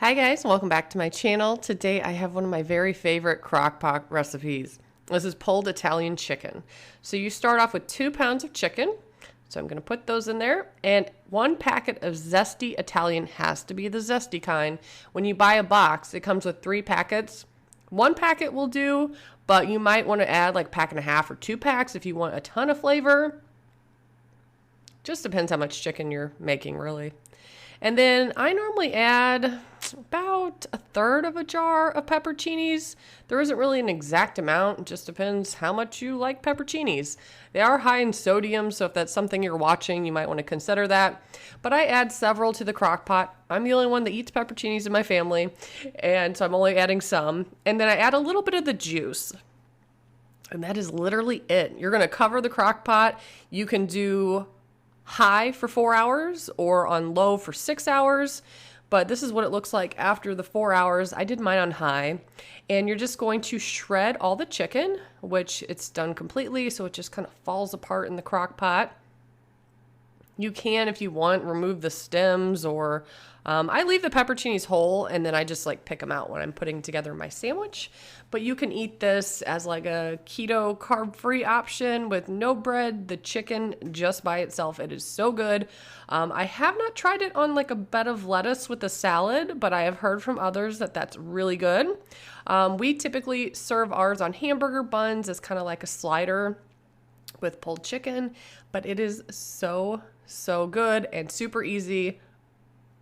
Hi guys, welcome back to my channel. Today I have one of my very favorite Crockpot recipes. This is pulled Italian chicken. So you start off with 2 pounds of chicken. So I'm going to put those in there. And 1 packet of zesty Italian, has to be the zesty kind. When you buy a box, it comes with 3 packets. 1 packet will do, but you might want to add like 1.5 packs or 2 packs if you want a ton of flavor. Just depends how much chicken you're making, really. And then I normally add about 1/3 of a jar of pepperoncinis. There isn't really an exact amount. It just depends how much you like pepperoncinis. They are high in sodium, so if that's something you're watching, you might want to consider that. But I add several to the crock pot. I'm the only one that eats pepperoncinis in my family, and so I'm only adding some. And then I add a little bit of the juice. And that is literally it. You're going to cover the crock pot. You can do high for 4 hours or on low for 6 hours. But this is what it looks like after the 4 hours. I did mine on high. And you're just going to shred all the chicken, which it's done completely, so it just kind of falls apart in the crock pot. You can, if you want, remove the stems, or I leave the pepperoncinis whole and then I just like pick them out when I'm putting together my sandwich. But you can eat this as like a keto carb-free option with no bread, the chicken just by itself. It is so good. I have not tried it on like a bed of lettuce with a salad, but I have heard from others that that's really good. We typically serve ours on hamburger buns as kind of like a slider with pulled chicken, but it is so good and super easy.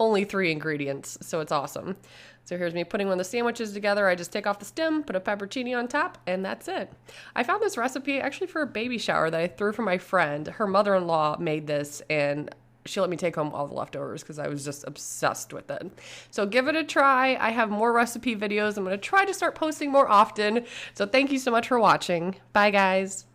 Only 3 ingredients, so it's awesome. So here's me putting one of the sandwiches together. I just take off the stem, put a pepperoncini on top, and that's it. I found this recipe actually for a baby shower that I threw for my friend. Her mother-in-law made this, and she let me take home all the leftovers because I was just obsessed with it. So give it a try. I have more recipe videos. I'm going to try to start posting more often. So thank you so much for watching. Bye, guys.